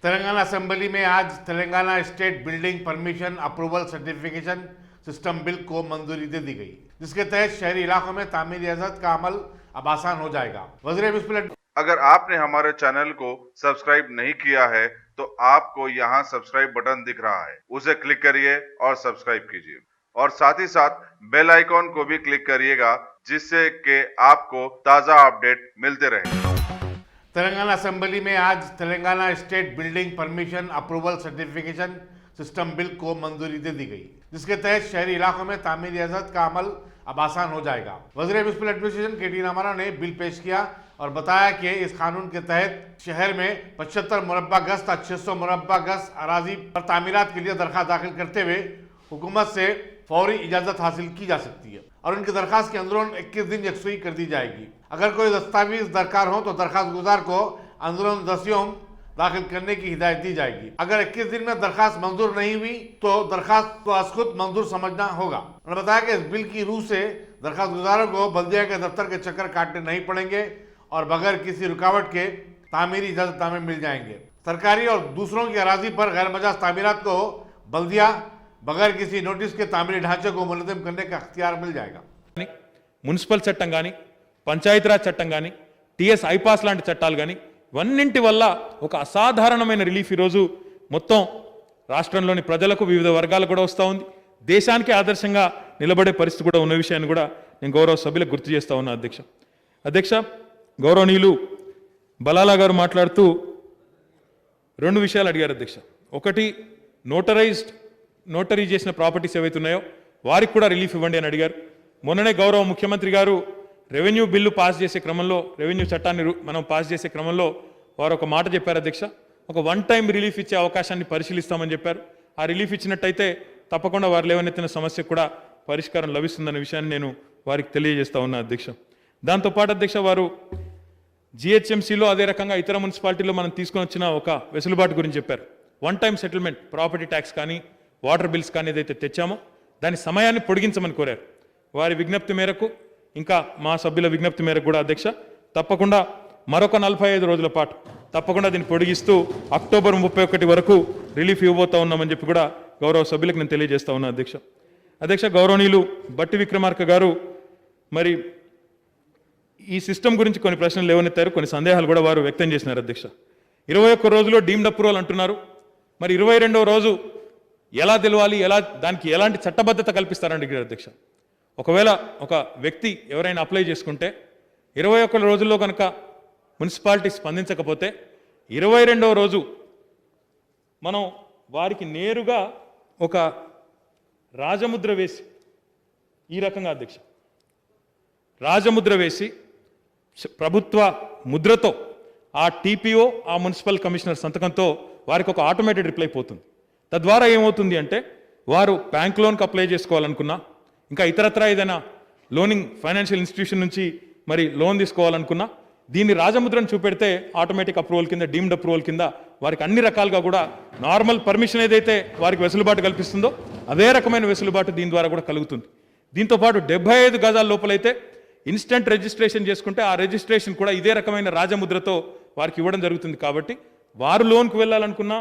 Telangana assembly में आज Telangana state building permission approval certification system bill को मंजूरी दे दी गई, जिसके तहत शहरी इलाकों में तामीर इजाजत का अमल अब आसान हो जाएगा। वज़ीर म्युनिसिपल। अगर आपने हमारे चैनल को सब्सक्राइब नहीं किया है तो आपको यहाँ सब्सक्राइब बटन दिख रहा है, उसे क्लिक करिए और सब्सक्राइब कीजिए और साथ ही साथ बेल आइकॉन को भी क्लिक करिएगा, जिससे कि आपको ताजा अपडेट मिलते रहे। तेलंगाना असेंबली में आज Telangana state building permission approval certification system bill को मंजूरी दे दी गई, जिसके तहत शहरी इलाकों में तामीर इजाजत का अमल अब आसान हो जाएगा। वज़ीर म्युनिसिपल एडमिनिस्ट्रेशन के.टी. रामाराव ने बिल पेश किया और बताया कि इस कानून के तहत शहर में 75 मुरब्बा गज तक 600 मुरब्बा गज अराजी पर तामीरात के लिए दरखास्त दाखिल करते हुए हुकूमत से फौरी इजाजत हासिल की जा सकती है और उनकी दरखास्त के अंदरून 21 दिन यकसुई कर दी जाएगी। अगर कोई दस्तावेज दरकार हो तो दरखास्त गुजार को अंदरून 10 यौम दाखिल करने की हिदायत दी जाएगी। अगर 21 दिन में दरखास्त मंजूर नहीं हुई तो दरखास्त को अज़खुद मंजूर समझना होगा। उन्होंने बताया कि इस बिल की रूह से दरखास्त गुजारों को बल्दिया के दफ्तर के चक्कर काटने नहीं पड़ेंगे और बगैर किसी रुकावट के तामीरी इजाजतनामे मिल जाएंगे। सरकारी और दूसरों की अराजी पर गैर मजाज तामीरात को बल्दिया बगैर किसी नोटिस के तामीरी ढांचे को मुलज़िम करने का अख्तियार मिल जाएगा। మున్సిపల్ చట్టం కానీ పంచాయతీరాజ్ చట్టం కానీ టీఎస్ ఐపాస్ లాంటి చట్టాలు కానీ ఇవన్నింటి వల్ల ఒక అసాధారణమైన రిలీఫ్ ఈరోజు మొత్తం రాష్ట్రంలోని ప్రజలకు వివిధ వర్గాలకు కూడా వస్తూ ఉంది. దేశానికి ఆదర్శంగా నిలబడే పరిస్థితి కూడా ఉన్న విషయాన్ని కూడా నేను గౌరవ సభ్యులకు గుర్తు చేస్తా ఉన్నా. అధ్యక్ష గౌరవనీయులు బలాలా గారు మాట్లాడుతూ రెండు విషయాలు అడిగారు అధ్యక్ష. ఒకటి, నోటరీ చేసిన ప్రాపర్టీస్ ఏవైతే ఉన్నాయో వారికి కూడా రిలీఫ్ ఇవ్వండి అని అడిగారు. మొన్ననే గౌరవ ముఖ్యమంత్రి గారు రెవెన్యూ బిల్లు పాస్ చేసే క్రమంలో, రెవెన్యూ చట్టాన్ని మనం పాస్ చేసే క్రమంలో వారు ఒక మాట చెప్పారు అధ్యక్ష. ఒక వన్ టైం రిలీఫ్ ఇచ్చే అవకాశాన్ని పరిశీలిస్తామని చెప్పారు. ఆ రిలీఫ్ ఇచ్చినట్టయితే తప్పకుండా వారు లేవనెత్తిన సమస్య కూడా పరిష్కారం లభిస్తుందన్న విషయాన్ని నేను వారికి తెలియజేస్తా ఉన్నా అధ్యక్ష. దాంతోపాటు అధ్యక్ష వారు జిహెచ్ఎంసీలో అదే రకంగా ఇతర మున్సిపాలిటీలో మనం తీసుకొని వచ్చిన ఒక వెసులుబాటు గురించి చెప్పారు. One time settlement property tax కానీ వాటర్ బిల్స్ కానీ ఏదైతే తెచ్చామో దాని సమయాన్ని పొడిగించమని కోరారు. వారి విజ్ఞప్తి మేరకు, ఇంకా మా సభ్యుల విజ్ఞప్తి మేరకు కూడా అధ్యక్ష తప్పకుండా మరొక 45 రోజుల పాటు తప్పకుండా దీన్ని పొడిగిస్తూ అక్టోబర్ 31 వరకు రిలీఫ్ ఇవ్వబోతా ఉన్నామని చెప్పి కూడా గౌరవ సభ్యులకు నేను తెలియజేస్తా ఉన్నా అధ్యక్ష. గౌరవనీయులు బట్టి విక్రమార్క గారు మరి ఈ సిస్టమ్ గురించి కొన్ని ప్రశ్నలు లేవనెత్తారు, కొన్ని సందేహాలు కూడా వారు వ్యక్తం చేసినారు అధ్యక్ష. 21 రోజులో డీమ్డ్ అప్రూవల్ అంటున్నారు. మరి 22వ రోజు ఎలా తెలవాలి, దానికి ఎలాంటి చట్టబద్ధత కల్పిస్తారని అడిగారు అధ్యక్ష. ఒకవేళ ఒక వ్యక్తి ఎవరైనా అప్లై చేసుకుంటే 21 రోజుల్లో కనుక మున్సిపాలిటీ స్పందించకపోతే 22వ రోజు మనం వారికి నేరుగా ఒక రాజముద్ర వేసి, ఈ రకంగా అధ్యక్ష రాజముద్ర వేసి ప్రభుత్వ ముద్రతో ఆ టీపీఓ, ఆ మున్సిపల్ కమిషనర్ సంతకంతో వారికి ఒక ఆటోమేటెడ్ రిప్లై పోతుంది. తద్వారా ఏమవుతుంది అంటే వారు బ్యాంక్ లోన్కి అప్లై చేసుకోవాలనుకున్నా, ఇంకా ఇతరత్ర ఏదైనా లోనింగ్ ఫైనాన్షియల్ ఇన్స్టిట్యూషన్ నుంచి మరి లోన్ తీసుకోవాలనుకున్నా దీన్ని రాజముద్రను చూపెడితే ఆటోమేటిక్ అప్రూవల్ కింద, డీమ్డ్ అప్రూవల్ కింద వారికి అన్ని రకాలుగా కూడా నార్మల్ పర్మిషన్ ఏదైతే వారికి వెసులుబాటు కల్పిస్తుందో అదే రకమైన వెసులుబాటు దీని ద్వారా కూడా కలుగుతుంది. దీంతోపాటు 75 గజాల లోపలైతే ఇన్స్టెంట్ రిజిస్ట్రేషన్ చేసుకుంటే ఆ రిజిస్ట్రేషన్ కూడా ఇదే రకమైన రాజముద్రతో వారికి ఇవ్వడం జరుగుతుంది. కాబట్టి వారు లోన్కి వెళ్ళాలనుకున్నా,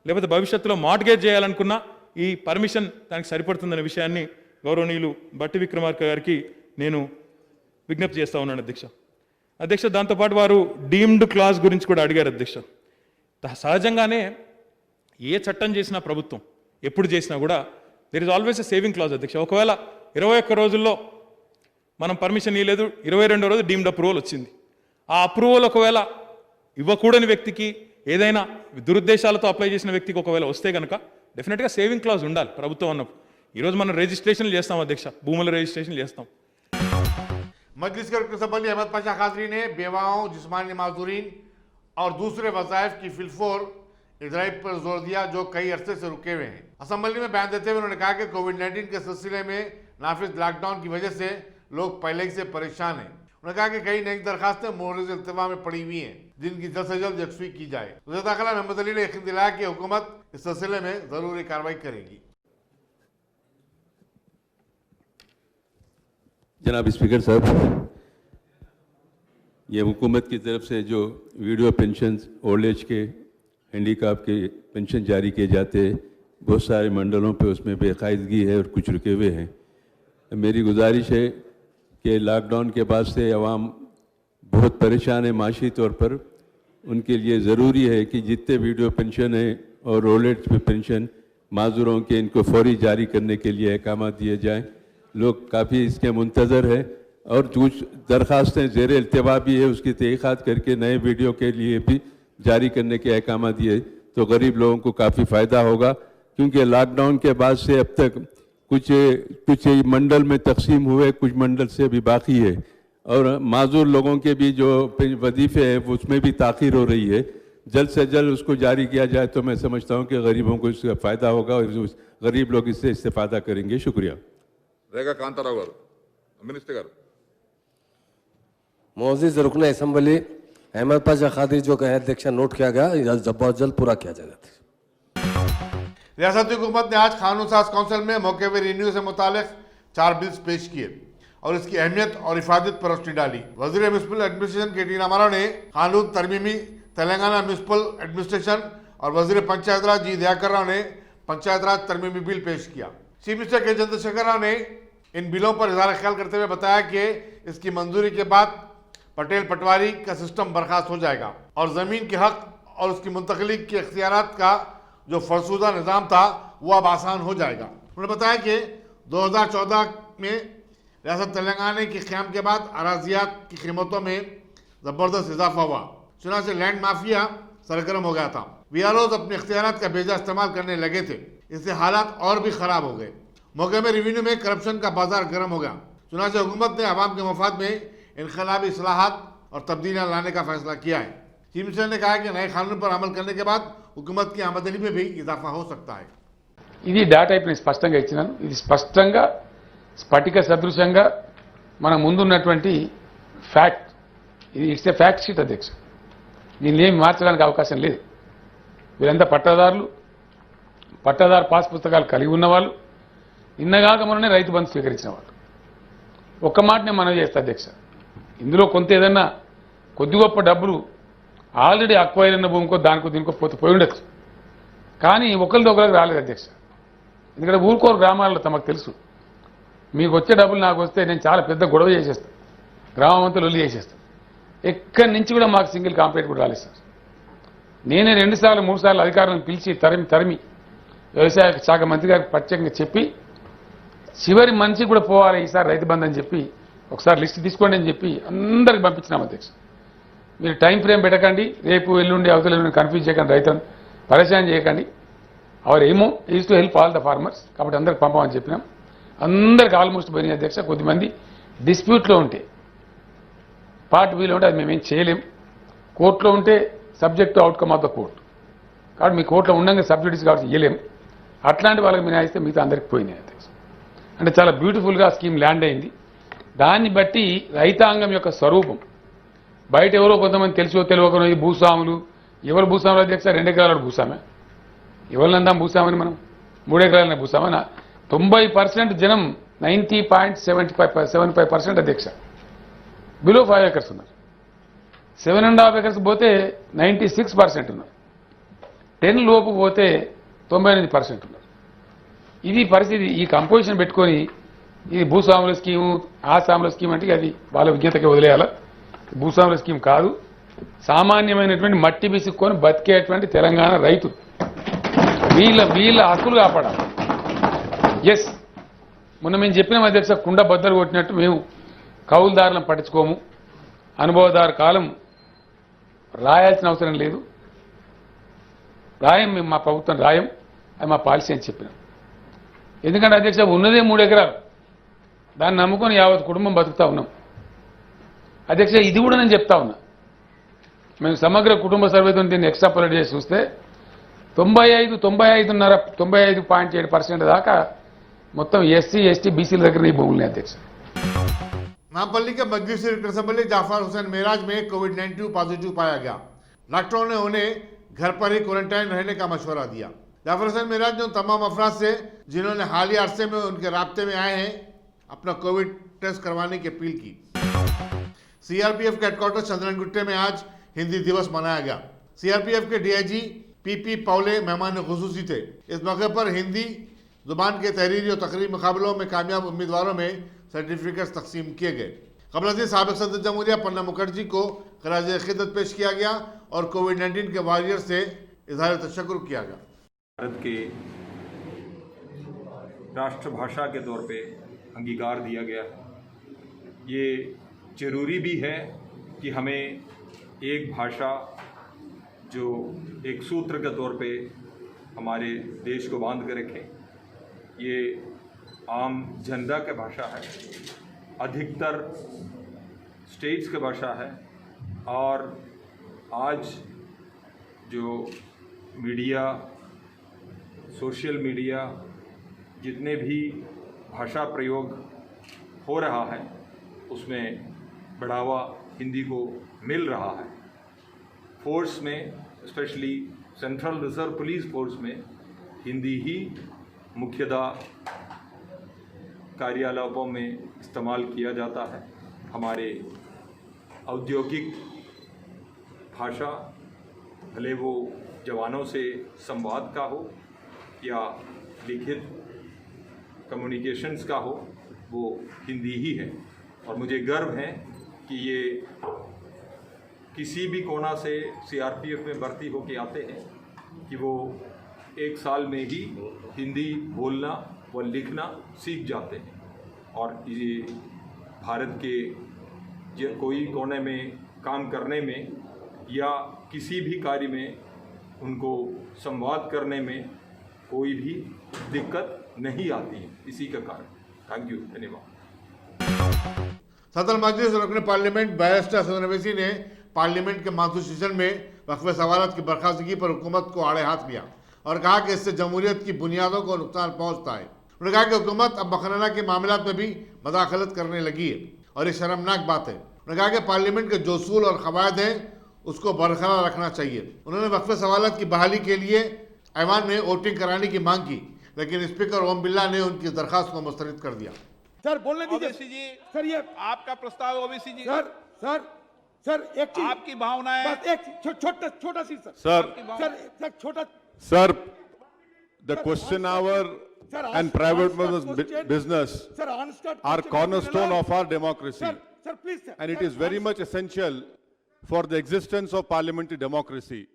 లేకపోతే భవిష్యత్తులో మార్ట్గేజ్ చేయాలనుకున్నా ఈ పర్మిషన్ దానికి సరిపడుతుందనే విషయాన్ని గౌరవనీయులు బట్టి విక్రమార్క గారికి నేను విజ్ఞప్తి చేస్తా ఉన్నాను అధ్యక్ష. దాంతోపాటు వారు డీమ్డ్ క్లాజ్ గురించి కూడా అడిగారు అధ్యక్ష. సహజంగానే ఏ చట్టం చేసినా ప్రభుత్వం ఎప్పుడు చేసినా కూడా there is always a saving clause అధ్యక్ష. ఒకవేళ 21 రోజుల్లో మనం పర్మిషన్ ఇవ్వలేదు, 22వ రోజు డీమ్డ్ అప్రూవల్ వచ్చింది. ఆ అప్రూవల్ ఒకవేళ ఇవ్వకూడని వ్యక్తికి, ఏదైనా దురుద్దేశాలతో అప్లై చేసిన వ్యక్తికి ఒకవేళ వస్తే కనుక డెఫినెట్గా సేవింగ్ క్లాజ్ ఉండాలి ప్రభుత్వం అన్నప్పుడు. ఈరోజు మనం రిజిస్ట్రేషన్లు చేస్తాం అధ్యక్ష, భూముల రిజిస్ట్రేషన్ చేస్తాం. मजलिस के रुकन असम्बली अहमद पाशा खाजरी ने बेवाओं, जिस्मानी माजूरीन और दूसरे वज़ाइफ की फिलफोर इजराइल पर जोर दिया जो कई अरसे से रुके हुए हैं। असम्बली में बयान देते हुए उन्होंने कहा कि कोविड-19 के सिलसिले में नाफिज लॉकडाउन की वजह से लोग पहले ही से परेशान हैं। उन्होंने कहा कि कई नई दरखास्तें मोरज इल्तवा में पड़ी हुई हैं जिनकी जल्द से जल्द यकसुई की जाए। वज़ीर दाखिला मोहम्मद अली ने यकीन दिलाया कि हुकूमत इस सिलसिले में जरूरी कार्रवाई करेगी। जनाब स्पीकर साहब, ये हुकूमत की तरफ से जो वीडियो पेंशन ओल्ड एज के हैंडीकैप के पेंशन जारी किए जाते, बहुत सारे मंडलों पे उसमें बेकायदगी है और कुछ रुके हुए हैं। मेरी गुजारिश है कि लॉकडाउन के बाद से आवाम बहुत परेशान है माशी तौर पर। उनके लिए ज़रूरी है कि जितने वीडियो पेंशन है और रोल एज पे पेंशन माजूरों के, इनको फौरी जारी करने के लिए अहकाम दिए जाएँ। लोग काफ़ी इसके मुंतज़र है और कुछ दरख्वास्तें ज़ेर इल्तिवा भी है, उसकी तहक़ीक़ात करके नए वीडियो के लिए भी जारी करने के अहकाम दिए तो गरीब लोगों को काफ़ी फ़ायदा होगा। क्योंकि लॉकडाउन के बाद से अब तक कुछ मंडल में तकसीम हुए, कुछ मंडल से अभी बाकी है और माजूर लोगों के भी जो वजीफ़े हैं उसमें भी ताख़ीर हो रही है। जल्द से जल्द उसको जारी किया जाए तो मैं समझता हूँ कि गरीबों को इसका फ़ायदा होगा और गरीब लोग इससे इस्तेफ़ादा करेंगे। शुक्रिया। రేగా కాంతారావు గారు, మినిస్టర్ గారు। मोअज़्ज़िज़ रुकन असम्बली अहमद पाशा खादी जो कहे अध्यक्ष नोट किया गया, बहुत जल्द पूरा किया जाएगा। रियासती हुकूमत ने आज कानून साज काउंसिल में मौके रिन्यू से मुतालिक 4 बिल्स पेश किए और इसकी अहमियत और इफादत पर रोशनी डाली। वज़ीर म्युनिसिपल एडमिनिस्ट्रेशन के टी रामाराव ने कानून तरमीमी तेलंगाना म्युनिसिपल एडमिनिस्ट्रेशन और वज़ीर पंचायत राज जी दयाकर राव ने पंचायत राज तरमीमी बिल पेश किया। चीफ मिनिस्टर के चंद्रशेखर राव ने इन बिलों पर इज़हार ख्याल करते हुए बताया कि इसकी मंजूरी के बाद पटेल पटवारी का सिस्टम बर्खास्त हो जाएगा और ज़मीन के हक और उसकी मुंतकली के इख्तियारात का जो फरसूदा निज़ाम था वो अब आसान हो जाएगा। उन्होंने बताया कि 2014 में रियासत तेलंगाना के क़याम के बाद अराजियात की कीमतों में ज़बरदस्त इजाफा हुआ, चुनांचे लैंड माफिया सरगर्म हो गया था। वीआरओज अपने इख्तियारात का बेजा इस्तेमाल करने लगे थे, इससे हालात और भी ख़राब हो गए। मौके में रेवेन्यू में करप्शन का बाजार गर्म हो गया, चुनांचे हुकूमत ने आवाम के मफाद में इनकलाबी इस्लाहात और तब्दीलियाँ लाने का फैसला किया है। चीफ मिनिस्टर ने कहा कि नए कानून पर अमल करने के बाद हुकूमत की आमदनी में भी इजाफा हो सकता है। ఇది డాటా ఇప్పుడు నేను స్పష్టంగా ఇచ్చినాను. ఇది స్పష్టంగా స్ఫటిక సదృశంగా మన ముందున్నటువంటి ఫ్యాక్ట్. ఇది ఇట్స్ ఏ ఫ్యాక్ట్ షీట్ అధ్యక్ష. దీన్ని ఏమి మార్చడానికి అవకాశం లేదు. వీరంతా పట్టాదారులు, పట్టాదారు పాస్ పుస్తకాలు కలిగి ఉన్నవాళ్ళు, నిన్నగాక మొన్ననే రైతు బంధు స్వీకరించిన వాళ్ళు. ఒక్క మాటనే మనం చేస్తా అధ్యక్ష, ఇందులో కొంత ఏదన్నా కొద్ది గొప్ప డబ్బులు ఆల్రెడీ అక్వైర్ అయిన భూమికో దానికో దీనికో పోయి ఉండొచ్చు, కానీ ఒకరిది ఒకరికి రాలేదు అధ్యక్ష. ఎందుకంటే ఊరుకోరు గ్రామాల్లో తమకు తెలుసు, మీకు వచ్చే డబ్బులు నాకు వస్తే నేను చాలా పెద్ద గొడవ చేసేస్తాను, గ్రామం అంతా లొల్లి చేసేస్తాను. ఎక్కడి నుంచి కూడా మాకు సింగిల్ కాంప్లైంట్ కూడా రాలేదు సార్. నేనే 2 సార్లు 3 సార్లు అధికారులను పిలిచి తరిమి వ్యవసాయ శాఖ మంత్రి గారికి ప్రత్యేకంగా చెప్పి చివరి మనిషి కూడా పోవాలి ఈసారి రైతు బంధు అని చెప్పి ఒకసారి లిస్ట్ తీసుకోండి అని చెప్పి అందరికి పంపించినాం అధ్యక్ష. మీరు టైం ఫ్రేమ్ పెట్టకండి, రేపు ఎల్లుండి అవతల ఎల్లుండి కన్ఫ్యూజ్ చేయకండి, రైతులను పరేషాన్ చేయకండి. అవర్ ఏమో is to help all the farmers, కాబట్టి అందరికి పంపమని చెప్పినాం. అందరికి ఆల్మోస్ట్ పోయినాయి అధ్యక్ష. కొద్దిమంది డిస్ప్యూట్లో ఉంటే పార్ట్ వీలో ఉంటే అది మేమేం చేయలేం. కోర్టులో ఉంటే subject to outcome of the court, కాబట్టి మీ కోర్టులో ఉండగా సబ్సిడీస్ కాబట్టి ఇవ్వలేం. అట్లాంటి వాళ్ళకి మినహాయిస్తే మిగతా అందరికి పోయినాయి అధ్యక్ష. అంటే చాలా బ్యూటిఫుల్గా స్కీమ్ ల్యాండ్ అయింది. దాన్ని బట్టి రైతాంగం యొక్క స్వరూపం బయట ఎవరో కొంతమంది తెలుసో తెలియకనో ఇది భూస్వాములు, ఎవరు భూస్వాములు అధ్యక్ష? 2 ఎకరాల భూస్వామే. ఎవరినందాం భూస్వామని మనం? 3 ఎకరాలనే భూస్వామా? 90% జనం 90.75% అధ్యక్ష బిలో 5 ఎకర్స్ ఉన్నారు. 7.5 ఎకర్స్ పోతే 96% ఉన్నారు. 10 లోపు పోతే 99% ఉన్నారు. ఇది పరిస్థితి. ఈ కంపోజిషన్ పెట్టుకొని ఇది భూస్వాముల స్కీము, ఆ స్వాముల స్కీమ్ అంటే అది వాళ్ళ విజ్ఞతకి వదిలేయాల. భూస్వాముల స్కీమ్ కాదు, సామాన్యమైనటువంటి మట్టి బిసుక్కొని బతికేటువంటి తెలంగాణ రైతు వీళ్ళ హక్కులు కాపాడాలి. ఎస్, మొన్న మేము చెప్పినాం అధ్యక్ష, కుండ బద్దలు కొట్టినట్టు మేము కౌలుదారులను పట్టించుకోము, అనుభవదారు కాలం రాయాల్సిన అవసరం లేదు, రాయం మేము మా ప్రభుత్వం రాయం, అది మా పాలసీ అని చెప్పినాం. ఎందుకంటే అధ్యక్ష ఉన్నదే 3 ఎకరాలు, దాన్ని నమ్ముకొని యావత్ కుటుంబం బతుకుతా ఉన్నాం అధ్యక్ష. ఇది కూడా నేను చెప్తా ఉన్నా, మేము సమగ్ర కుటుంబ సర్వేతో దీన్ని ఎక్స్ట్రాపులేట్ చేసి చూస్తే 95.7% దాకా మొత్తం ఎస్సీ ఎస్టీ బీసీల దగ్గర ఈ భూములు అధ్యక్ష. नामपल्ली के मजदूर से असम्बली जाफर हुसैन मेराज में कोविड-19 पॉजिटिव पाया गया। डॉक्टरों ने उन्हें घर पर ही क्वारंटाइन रहने का मशवरा दिया। जाफर हुसैन मेराज ने उन तमाम अफराद से जिन्होंने हालिया अरसे में उनके राब्ते में आए हैं अपना कोविड टेस्ट करवाने की अपील की। सीआरपीएफ के हेडक्वार्टर चंद्रनगुट्टे में आज हिंदी दिवस मनाया गया। सीआरपीएफ के डीआईजी पीपी पाउले मेहमान खुसूसी थे। इस मौके पर हिंदी जुबान के तहरीरी और तकरीरी मुकाबलों में कामयाब उम्मीदवारों में सर्टिफिकेट्स तकसीम किए गए। कबल अज़ीज़ साबिक़ सदर जमहूरिया प्रणब मुखर्जी को खराज अक़ीदत पेश किया गया और कोविड-19 के वॉरियर से इज़हार तशक्कुर किया गया। भारत के राष्ट्रभाषा के तौर पे अंगीकार दिया गया है। ये ज़रूरी भी है कि हमें एक भाषा जो एक सूत्र के तौर पे हमारे देश को बांध कर रखे, ये आम जनता की भाषा है, अधिकतर स्टेट्स की भाषा है। और आज जो मीडिया, सोशल मीडिया, जितने भी भाषा प्रयोग हो रहा है उसमें बढ़ावा हिंदी को मिल रहा है। फोर्स में, specially central reserve police force में हिंदी ही मुख्यतः कार्यालयों में इस्तेमाल किया जाता है। हमारे औद्योगिक भाषा, भले वो जवानों से संवाद का हो या लिखित कम्युनिकेशंस का हो, वो हिंदी ही है। और मुझे गर्व है कि ये किसी भी कोना से सीआरपीएफ में भर्ती होके आते हैं कि वो एक साल में ही हिंदी बोलना व लिखना सीख जाते हैं। और ये भारत के कोई कोने में काम करने में या किसी भी कार्य में उनको संवाद करने में कोई भी दिक्कत नहीं आती है, इसी का कारण। थैंक यू, धन्यवाद। सदर मजलिस और रुकन पार्लियामेंट बैरिस्टर हसन अवैसी ने पार्लियामेंट के मानसून सेशन में वक्फ सवालत की बर्खास्तगी पर हुकूमत को आड़े हाथ लिया और कहा कि इससे जमहूरियत की बुनियादों को नुकसान पहुंचता है। उन्होंने कहा कि हुकूमत अब मखनना के मामलों में भी मदाखलत करने लगी है और ये शर्मनाक बात है। उन्होंने कहा कि पार्लियामेंट के जो उसूल और कवायद हैं उसको बरकरार रखना चाहिए। उन्होंने वक्फ सवालत की बहाली के लिए ऐवान में वोटिंग कराने की मांग की, लेकिन स्पीकर ओम बिरला ने उनकी दरखास्त को मुस्तरद कर दिया। सर बोलने दीजिए। ओवैसी जी, सर ये आपका प्रस्ताव है ओवैसी जी। सर सर सर एक चीज, आपकी भावनाएं, बस एक छोटा सी सर सर छोटा sir the question hour and private business are cornerstone of our democracy, sir please sir, and it is very much essential for the existence of parliamentary democracy.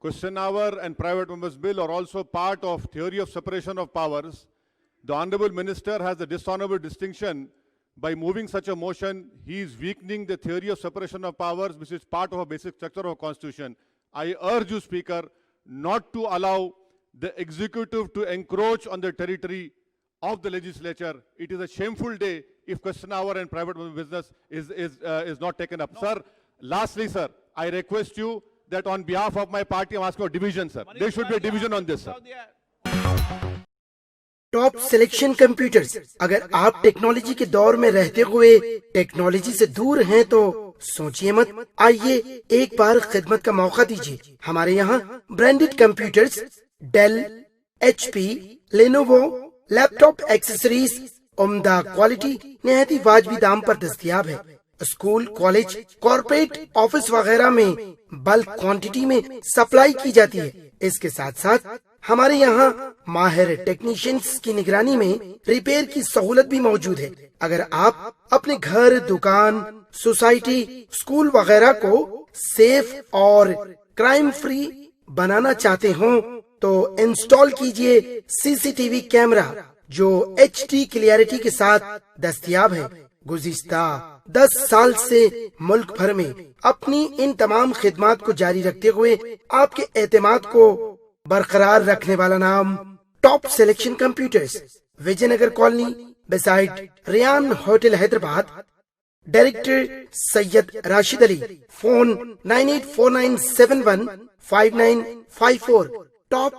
Question hour and private members bill are also part of theory of separation of powers. The honorable minister has the dishonorable distinction by moving such a motion. He is weakening the theory of separation of powers, which is part of a basic structure of a constitution. I urge you, Speaker, not to allow the executive to encroach on the territory of the legislature. It is a shameful day if question hour and private business is not taken up. No. Sir, lastly, sir, I request you that on behalf of my party, I'm asking for division, sir. There should be a division on this, sir. Top selection computers. अगर आप technology के दौर में रहते हुए technology से दूर हैं तो सोचिए मत, आइए एक बार खिदमत का मौका दीजिए। हमारे यहाँ branded computers Dell, HP, Lenovo, laptop accessories उम्दा क्वालिटी निहायत ही वाजिबी दाम पर दस्तयाब है। स्कूल, कॉलेज, कॉर्पोरेट, ऑफिस वगैरह में बल्क क्वांटिटी में सप्लाई की जाती है। इसके साथ साथ हमारे यहाँ माहिर टेक्नीशियंस की निगरानी में रिपेयर की सहूलत भी मौजूद है। अगर आप अपने घर, दुकान, सोसाइटी, स्कूल वगैरह को सेफ और क्राइम फ्री बनाना चाहते हो तो इंस्टॉल कीजिए CCTV कैमरा जो HD क्लियरिटी के साथ दस्तयाब है। गुज़िश्ता 10 साल से मुल्क भर में अपनी इन तमाम खिदमात को जारी रखते हुए आपके एतमाद को बरकरार रखने वाला नाम top selection computers, Vijayanagar colony beside Riyan hotel Hyderabad. Director Syed Rashid Ali. Phone 9849715954। Top